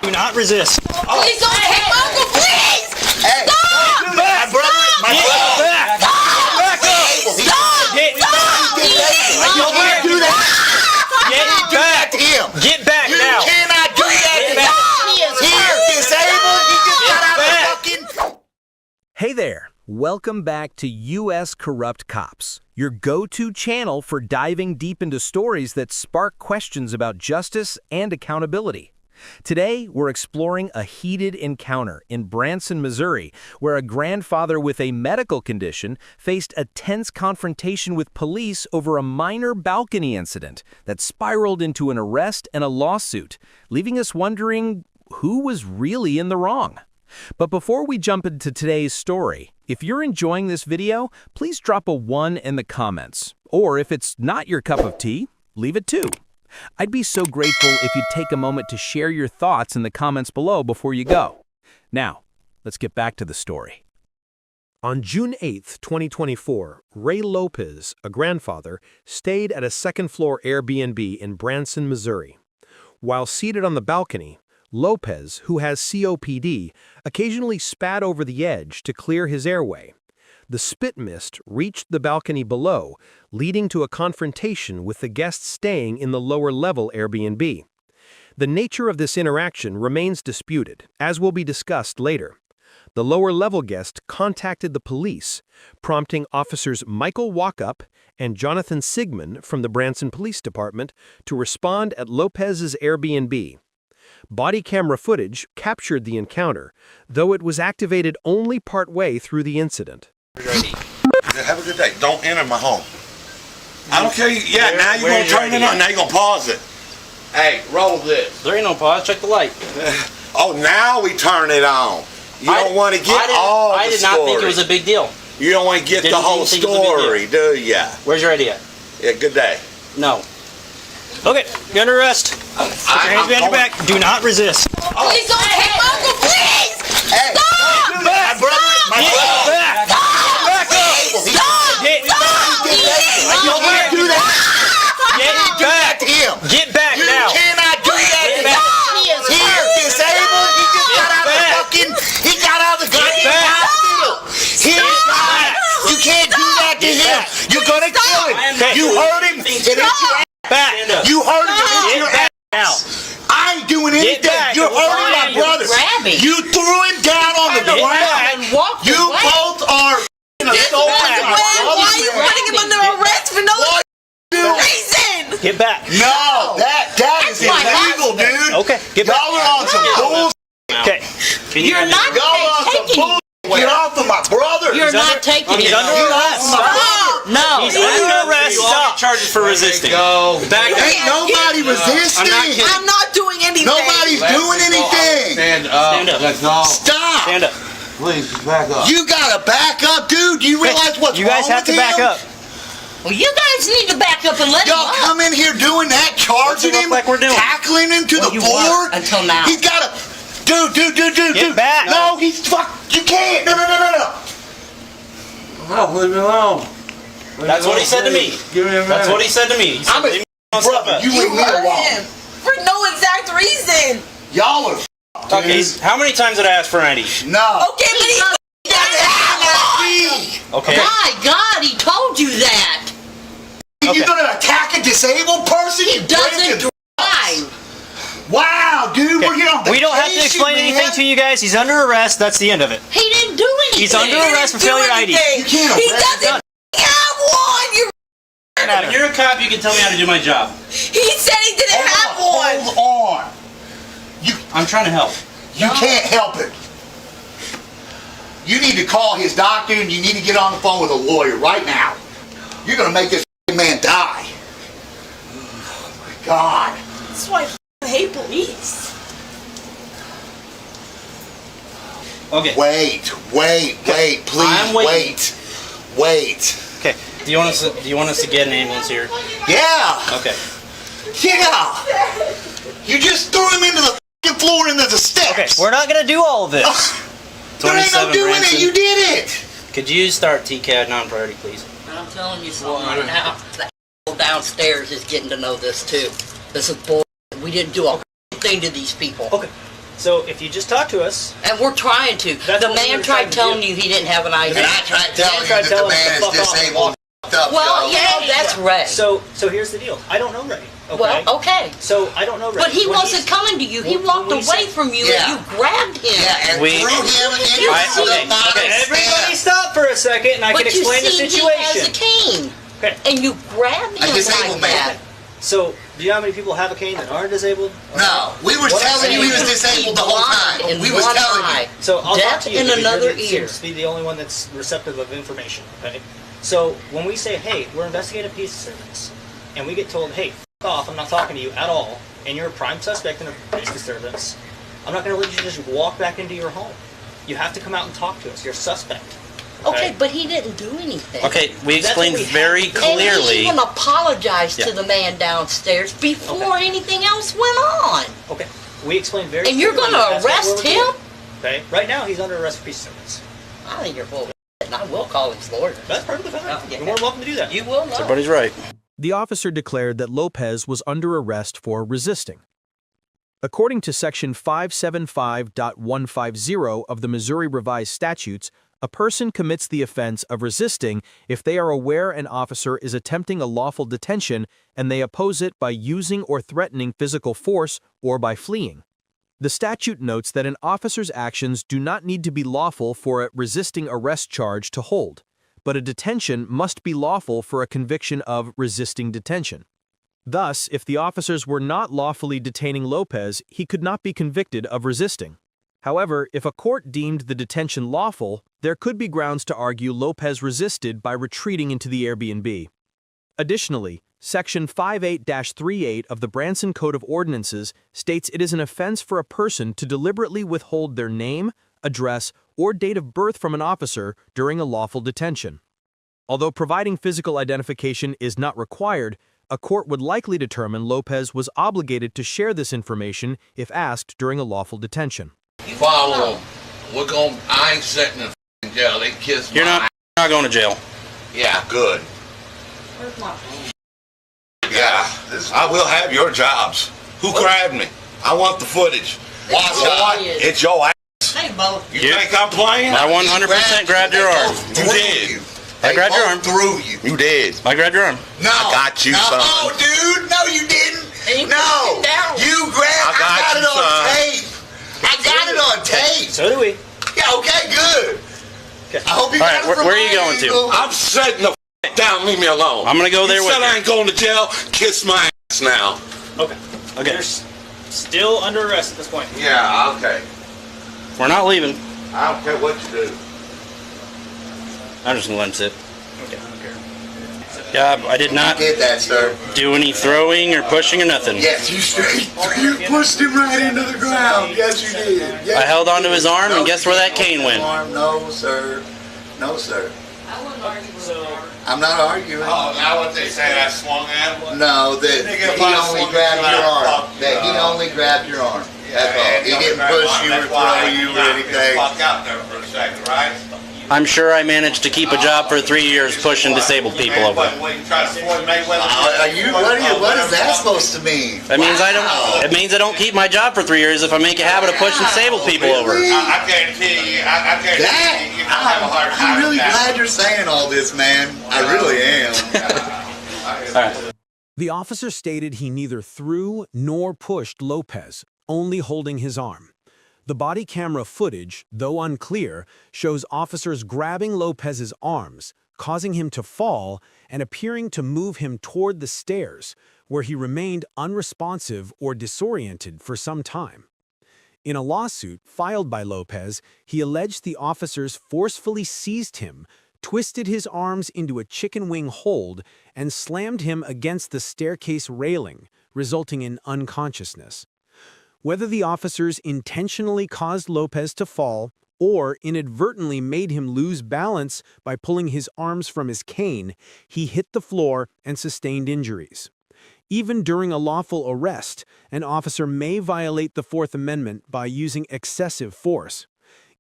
Do not resist. Please don't hit Uncle, please! Hey, Stop! my brother, my brother. Back! Stop! Back up! Stop! Get Stop! You can't do that. Get back! To him. Get back You now! cannot do that to him. He is here, disabled. He just got out of the fucking... Hey there, welcome back to U.S. Corrupt Cops, your go-to channel for diving deep into stories that spark questions about justice and accountability. Today, we're exploring a heated encounter in Branson, Missouri, where a grandfather with a medical condition faced a tense confrontation with police over a minor balcony incident that spiraled into an arrest and a lawsuit, leaving us wondering who was really in the wrong. But before we jump into today's story, if you're enjoying this video, please drop a 1 in the comments. Or if it's not your cup of tea, leave it 2. I'd be so grateful if you'd take a moment to share your thoughts in the comments below before you go. Now, let's get back to the story. On June 8, 2024, Ray Lopez, a grandfather, stayed at a second-floor Airbnb in Branson, Missouri. While seated on the balcony, Lopez, who has COPD, occasionally spat over the edge to clear his airway. The spit mist reached the balcony below, leading to a confrontation with the guests staying in the lower-level Airbnb. The nature of this interaction remains disputed, as will be discussed later. The lower-level guest contacted the police, prompting officers Michael Walkup and Jonathan Sigmund from the Branson Police Department to respond at Lopez's Airbnb. Body camera footage captured the encounter, though it was activated only partway through the incident. Have a good day. Don't enter my home. I don't care. Yeah, now you're going to turn it on. Now you're going to pause it. Hey, roll this. There ain't no pause. Check the light. Oh, now we turn it on. You don't want to get all the story. I did not think it was a big deal. You don't want to get the whole story, do ya? Where's your idea? Yeah, good day. No. Okay, you're under arrest. Put your hands behind your back. Do not resist. Please don't hit Uncle, please! Hey, Stop! my brother, my brother. Back! Stop! Back up! Stop! Get Stop! You can't do that. Get back! To him. Get back You now! cannot do that to him. He is here, disabled. He just got out of the fucking... He got out of the goddamn hospital. He is not. You can't do that to him. You're going to kill him. You hurt him. It is your ass. Back! You hurt him. It is your ass. Now! I ain't doing anything. back. You're hurting my brother. grabbing. You threw him down on the ground. You both are Why are you putting him under arrest for no reason? Get back! No, that is That's my illegal, dude. Okay, get back. Y'all are on some bullshit. Okay. You're not Y'all are on some taking bullshit. Get off of my brother. You're not taking He's it. under arrest. Stop! No. He's under arrest. Stop. Charges for resisting. Go. Back up. Ain't nobody resisting. I'm not doing anything. Nobody's doing anything. Stand up. Stand up. Let's go. Stop. Stand up. Please, just back up. You gotta back up, dude. Do you realize what's You guys wrong have with to back him? up. Well, you guys need to back up and let him Y'all up. come in here doing that, charging What's it him, look like we're doing? tackling him to the You floor. weren't until now. He's got to, dude. Get back. No, he's fuck. You can't. No. No, leave me alone. That's what he said to me. Give me a minute. That's what he said to me. He said, I'm his brother. You leave me alone. for no exact reason. Y'all are Okay, how many times did I ask for an ID? no. Okay, but he Okay. My God, he told you that. You're gonna attack a disabled person? He doesn't drive. Wow, dude, we're here on We don't have to vacation, explain anything man. to you guys. He's under arrest. That's the end of it. He didn't do anything. He's under arrest for failure ID. You can't He arrest doesn't have one. If you're a cop, you can tell me how to do my job. He said he didn't have one. Hold on. I'm trying to help. You can't help it. You need to call his doctor and you need to get on the phone with a lawyer right now. You're gonna make this man die. Oh my God. That's why I hate police. Okay. Wait, please, I'm waiting. wait. Okay. Do you want us to get an ambulance here? Yeah, Okay. yeah. You just threw him into the fucking floor into the steps. Okay. We're not gonna do all of this. There ain't no 27 doing Branson. it, you did it. Could you start TCAD non-priority, please? I'm telling you something right now. That downstairs is getting to know this too. This is bull. We didn't do a thing to these people. Okay. So if you just talk to us, And we're trying to. That's The what we man were tried trying to telling do. you he didn't have an ID. And I tried telling you that the man is disabled. Well, yeah, that's Ray. so here's the deal. I don't know Ray. Okay. Well, okay. So I don't know Ray. But he When wasn't coming to you. He when walked we away said- from you Yeah. and you grabbed him. Yeah, and We- threw him into You the see- bottom Everybody step. stop for a second, and I But can you explain the see, situation. he has a cane. Okay. And you grabbed A him disabled like man. that. So do you know how many people have a cane that aren't disabled? No, we were What I'm telling you he was saying is disabled the whole blind time. in We was one telling you. eye. So I'll talk Deaf to you. in because another you're- ear. seems to be the only one that's receptive of information. Okay. So when we say, hey, we're investigating a peace disturbance, and we get told, hey, f off, I'm not talking to you at all, and you're a prime suspect in a peace disturbance, I'm not going to let you just walk back into your home. You have to come out and talk to us. You're a suspect. Okay, but he didn't do anything. Okay, we That's what explained we have very to do. And he clearly. even apologized to Yeah. the man downstairs before anything else went on. Okay. We explained very And you're clearly going to that's what arrest we're him? doing. Okay. Right now, he's under arrest for peace disturbance. I think you're full of shit, and I will call his lawyer. That's perfectly fine. Oh, yeah. You're more than welcome to do that. You will know. Everybody's right. The officer declared that Lopez was under arrest for resisting. According to Section 575.150 of the Missouri Revised Statutes, a person commits the offense of resisting if they are aware an officer is attempting a lawful detention and they oppose it by using or threatening physical force or by fleeing. The statute notes that an officer's actions do not need to be lawful for a resisting arrest charge to hold, but a detention must be lawful for a conviction of resisting detention. Thus, if the officers were not lawfully detaining Lopez, he could not be convicted of resisting. However, if a court deemed the detention lawful, there could be grounds to argue Lopez resisted by retreating into the Airbnb. Additionally, Section 58-38 of the Branson Code of Ordinances states it is an offense for a person to deliberately withhold their name, address, or date of birth from an officer during a lawful detention. Although providing physical identification is not required, a court would likely determine Lopez was obligated to share this information if asked during a lawful detention. Follow them. I ain't sitting in f***ing jail. They kiss You're my not going to jail. Yeah, good. Where's my phone? Yeah, I will have your jobs. Who grabbed me? I want the footage. Watch out. It's your ass. Hey, both. You think I'm playing? I 100% grabbed your arm. You did. I grabbed your arm. Through you. You did. I grabbed your arm. No. I got you, No. son. No, dude. No, you didn't. And you No. pushed it down. You grabbed. I got it you, on son. tape. I got it on tape. So do we. Yeah, okay, good. I hope you All got right, it from where are you my going to? angle. I'm setting the f*** down. Leave me alone. I'm going to go there you with said I you. ain't going to jail. Kiss my ass now. Okay. Okay. You're still under arrest at this point. Yeah, okay. We're not leaving. I don't care what you do. I'm just going to let him sit. Okay. I don't care. Yeah, I did not You did that, sir. do any throwing or pushing or nothing. Yes, you pushed him right into the ground. Yes, you did. Yes, I held onto his arm, and No, guess where that you cane went? No, sir. No, sir. I wouldn't argue with So, her. I'm not arguing. Oh, now what they say, I swung at him? No, that he only grabbed your arm. That he only grabbed your arm. That's all. He didn't push you or throw you or anything. Fuck out there for a second, right? I'm sure I managed to keep a job for 3 years pushing disabled people over. What is that supposed to mean? That means I don't. It means I don't keep my job for 3 years if I make a habit of pushing disabled people over. I guarantee you, I guarantee you, you have a hard time I'm really with that. glad you're saying all this, man. I really am. All right. The officer stated he neither threw nor pushed Lopez, only holding his arm. The body camera footage, though unclear, shows officers grabbing Lopez's arms, causing him to fall and appearing to move him toward the stairs, where he remained unresponsive or disoriented for some time. In a lawsuit filed by Lopez, he alleged the officers forcefully seized him, twisted his arms into a chicken wing hold, and slammed him against the staircase railing, resulting in unconsciousness. Whether the officers intentionally caused Lopez to fall or inadvertently made him lose balance by pulling his arms from his cane, he hit the floor and sustained injuries. Even during a lawful arrest, an officer may violate the Fourth Amendment by using excessive force.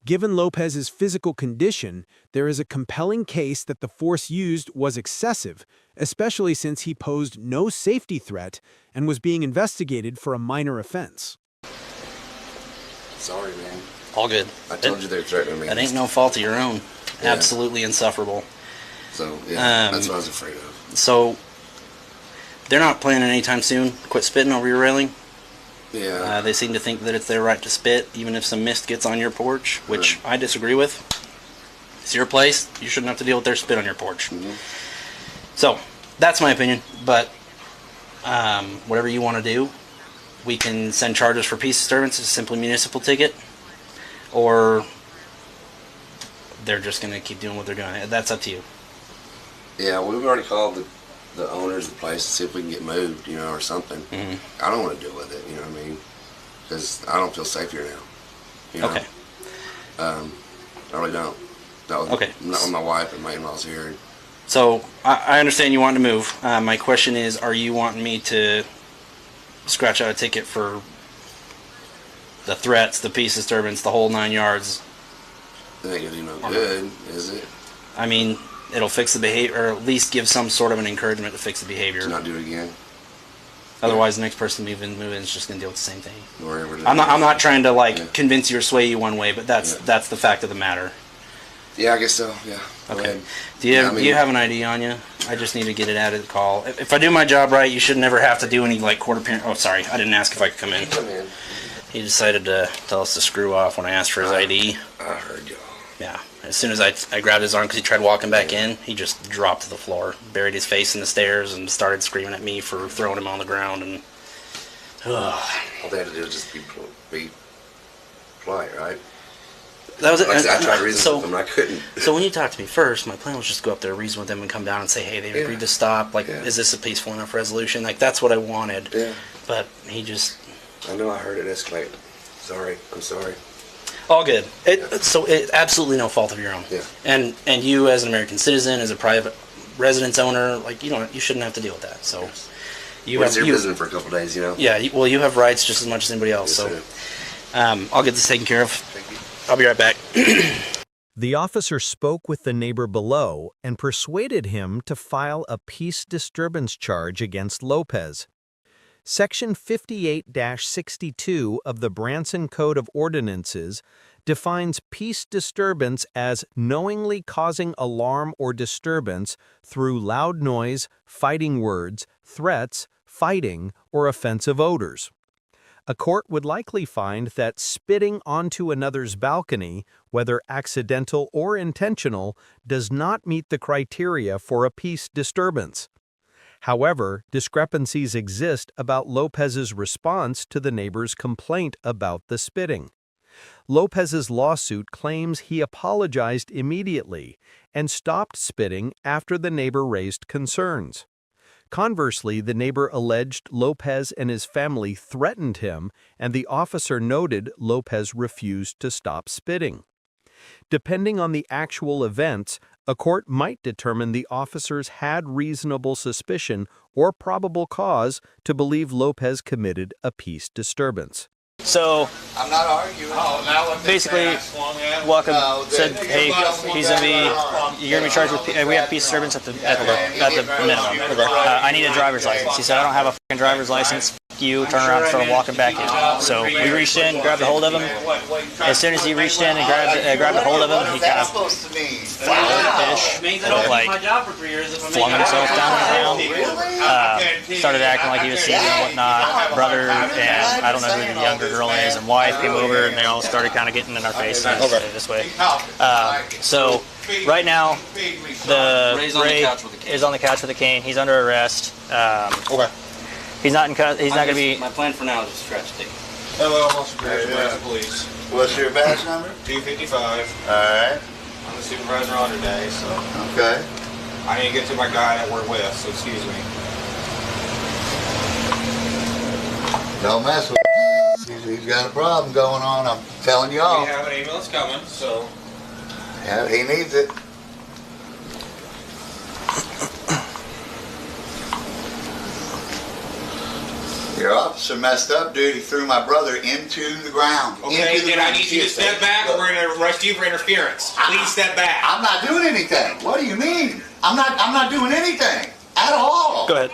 Given Lopez's physical condition, there is a compelling case that the force used was excessive, especially since he posed no safety threat and was being investigated for a minor offense. Sorry, man. All good. I told you they were threatening me. That ain't no fault of your own. Yeah. Absolutely insufferable. So, yeah, that's what I was afraid of. So, they're not planning anytime soon. Quit spitting over your railing. Yeah. They seem to think that it's their right to spit, even if some mist gets on your porch, which I disagree with. It's your place. You shouldn't have to deal with their spit on your porch. So, that's my opinion. But, whatever you want to do, we can send charges for peace disturbance as a simple municipal ticket, or they're just going to keep doing what they're doing. That's up to you. Yeah, we've already called the owners of the place to see if we can get moved, you know, or something. I don't want to deal with it, you know what I mean? Because I don't feel safe here now. You know? Okay. I really don't. That was Okay. not with my wife and my in-laws here. So, I understand you want to move. My question is, are you wanting me to scratch out a ticket for the threats, the peace disturbance, the whole 9 yards? It ain't gonna do no good, is it? I mean, it'll fix the behavior, or at least give some sort of an encouragement to fix the behavior. To not do it again. Otherwise, the next person moving is just going to deal with the same thing. Wherever I'm not trying to convince you or sway you one way, but that's the fact of the matter. Yeah, I guess so. Yeah. Go Okay. ahead. Do you Yeah, do you have an ID on you? I just need to get it out of the call. If I do my job right, you should never have to do any court appearance. Oh, sorry, I didn't ask if I could come in. Come in. He decided to tell us to screw off when I asked for his ID. I heard y'all. Yeah. As soon as I grabbed his arm because he tried walking back in, he just dropped to the floor, buried his face in the stairs, and started screaming at me for throwing him on the ground. And all they had to do was just be polite, right? that was it. Like I said, I tried to reason with them, and I couldn't. So when you talked to me first, my plan was just to go up there, reason with them, and come down and say, hey, they agreed to stop. Is this a peaceful enough resolution? That's what I wanted. Yeah. But he just... I know I heard it escalate. Sorry. I'm sorry. All good. So it's absolutely no fault of your own. Yeah. And you as an American citizen, as a private residence owner, you shouldn't have to deal with that. So You was here visiting for a couple of days, you know? Yeah, you have rights just as much as anybody else. Yes, so I'll get this taken care of. Thank you. I'll be right back. The officer spoke with the neighbor below and persuaded him to file a peace disturbance charge against Lopez. Section 58-62 of the Branson Code of Ordinances defines peace disturbance as knowingly causing alarm or disturbance through loud noise, fighting words, threats, fighting, or offensive odors. A court would likely find that spitting onto another's balcony, whether accidental or intentional, does not meet the criteria for a peace disturbance. However, discrepancies exist about Lopez's response to the neighbor's complaint about the spitting. Lopez's lawsuit claims he apologized immediately and stopped spitting after the neighbor raised concerns. Conversely, the neighbor alleged Lopez and his family threatened him, and the officer noted Lopez refused to stop spitting. Depending on the actual events, a court might determine the officers had reasonable suspicion or probable cause to believe Lopez committed a peace disturbance. So I'm not arguing. basically, welcome said, hey, you're gonna be charged with. We have peace disturbance at the minimum. I need a driver's license. He said, I don't have a fucking driver's license. You turn around and started walking back in. So we reached in, grabbed a hold of him. As soon as he reached in and grabbed a hold of him, he kind of flung himself down on the ground. Started acting like he was seizing and whatnot. Brother and I don't know who the younger girl is and wife came over and they all started kind of getting in our face this way. So right now, Ray is on the couch with a cane. He's under arrest. He's not going to be. My plan for now is just scratch ticket. Hello, Officer Branson Police. What's your badge number? 255. Alright. I'm the supervisor on today, so. Okay. I need to get to my guy that we're with, so excuse me. Don't mess with him. He's got a problem going on, I'm telling y'all. We have an ambulance coming, so. Yeah, he needs it. Your officer messed up, dude. He threw my brother into the ground. Okay, then I need you to step back or we're going to arrest you for interference. Please step back. I'm not doing anything. What do you mean? I'm not doing anything at all. Go ahead.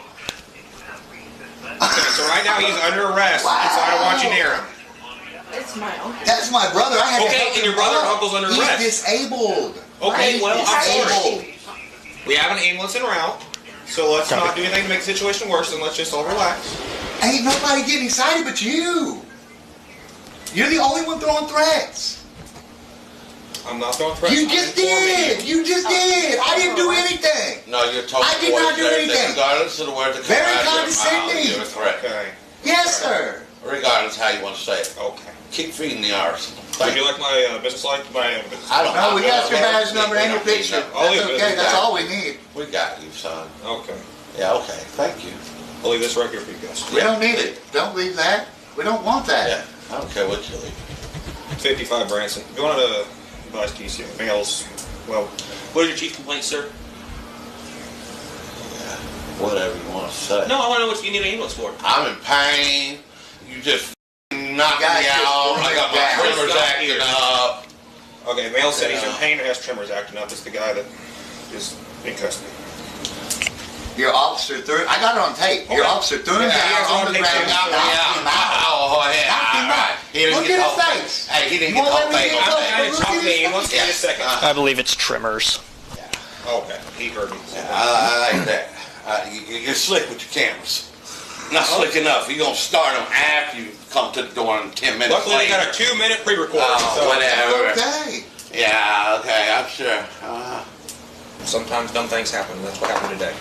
Okay, so right now he's under arrest, and so I don't want you near him. That's my uncle. That's my brother. I had to help and your him brother up. and uncle's under arrest. He's disabled. Okay, He's well, I'm disabled. sorry. We have an ambulance en route, so let's not do anything to make the situation worse, and let's just all relax. Ain't nobody getting excited but you. You're the only one throwing threats. I'm not throwing threats. You just did. You just did. I didn't do anything. No, you're talking. I did not do anything. Regardless of the word that comes Very out of your condescending. mouth, you're a threat. Okay. Yes, sir. Regardless how you want to say it. Okay. Keep feeding the arse. Would you like my business license? I don't No, we got your know. badge number and your picture. I'll leave That's it. okay. That's all we need. We got you, son. Okay. Yeah, okay. Thank you. I'll leave this right here for you guys. We don't need it. Don't leave that. We don't want that. Yeah, I don't care what you leave. 55 Branson. If you wanted to advise TC males, well, what is your chief complaint, sir? Whatever you want to say. No, I want to know what you need an ambulance for. I'm in pain. You just knocked Guys, me just out. bring I got it my down. tremors acting up. Okay, male said he's in pain and has tremors acting up. It's the guy that is in custody. Your officer threw. I got it on tape. Your officer threw him Yeah, he has down it on on the tape, ground. too. Knocked him out. Oh, yeah. Knocked him all right. out. He didn't Look get the at whole his face. Hey, he didn't You get the won't whole let me thing get on the- tape. I'm going to talk to the ambulance in a second. I believe it's tremors. Okay, he heard me. I like that. You're slick with your cameras. Not slick enough. You're going to start them after you come to the door in 10 minutes. Luckily, they got a later. 2-minute pre-recording. Oh, whatever. Okay. Yeah, okay, I'm sure. Sometimes dumb things happen. That's what happened today.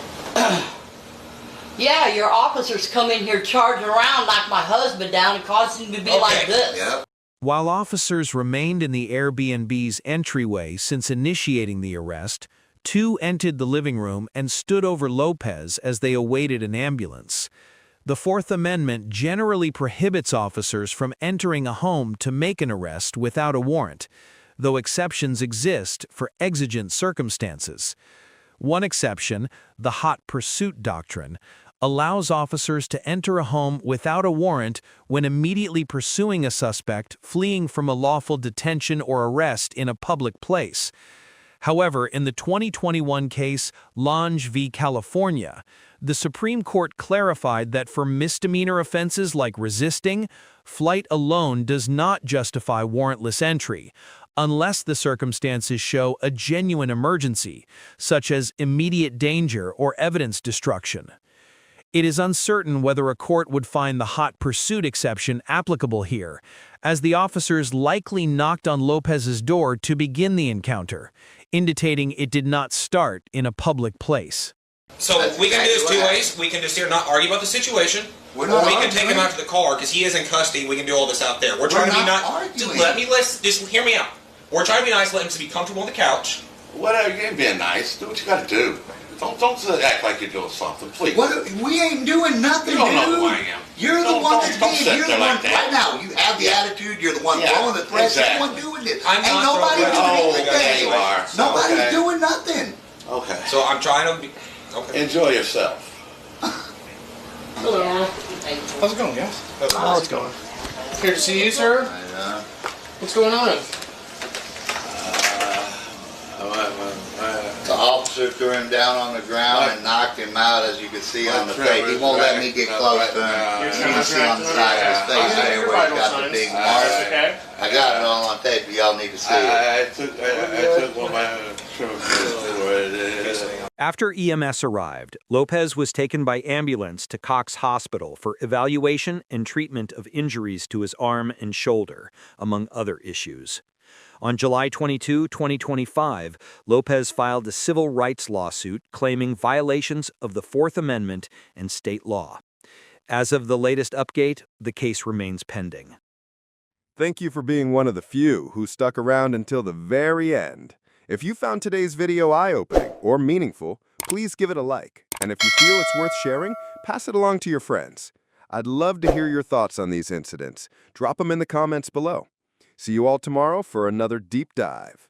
Yeah, your officers come in here charging around, knock my husband down, and cause him to be like this. Yep. While officers remained in the Airbnb's entryway since initiating the arrest, two entered the living room and stood over Lopez as they awaited an ambulance. The Fourth Amendment generally prohibits officers from entering a home to make an arrest without a warrant, though exceptions exist for exigent circumstances. One exception, the hot pursuit doctrine, allows officers to enter a home without a warrant when immediately pursuing a suspect fleeing from a lawful detention or arrest in a public place. However, in the 2021 case Lange v. California, the Supreme Court clarified that for misdemeanor offenses like resisting, flight alone does not justify warrantless entry, unless the circumstances show a genuine emergency, such as immediate danger or evidence destruction. It is uncertain whether a court would find the hot pursuit exception applicable here, as the officers likely knocked on Lopez's door to begin the encounter, indicating it did not start in a public place. So we can do this two ways. We can just here not argue about the situation, or we can take him out to the car because he is in custody. We can do all this out there. We're trying to be not. Just hear me out. We're trying to be nice. Let him be comfortable on the couch. Whatever, you ain't being nice. Do what you got to do. Don't act like you're doing something, please. What? We ain't doing nothing, You don't know dude. who I am. You're the one that's don't being. sit You're there the one like that. right now. You have the attitude. You're the one throwing the threats. Exactly. You're the one doing this. I'm Ain't not nobody throwing doing threats. anything. Yeah, you are. Nobody's Okay. doing nothing. Okay. So I'm trying to be. Okay. Enjoy yourself. Yeah. How's it going, guys? How's it going? Here to see you, sir. What's going on? The officer threw him down on the ground and knocked him out, as you can see on the tape. He won't let me get close to him. You can see on the side of his face there where he's got the big mark. I got it all on tape. Y'all need to see it. I took one of my After EMS arrived, Lopez was taken by ambulance to Cox Hospital for evaluation and treatment of injuries to his arm and shoulder, among other issues. On July 22, 2025, Lopez filed a civil rights lawsuit claiming violations of the Fourth Amendment and state law. As of the latest update, the case remains pending. Thank you for being one of the few who stuck around until the very end. If you found today's video eye-opening or meaningful, please give it a like. And if you feel it's worth sharing, pass it along to your friends. I'd love to hear your thoughts on these incidents. Drop them in the comments below. See you all tomorrow for another deep dive.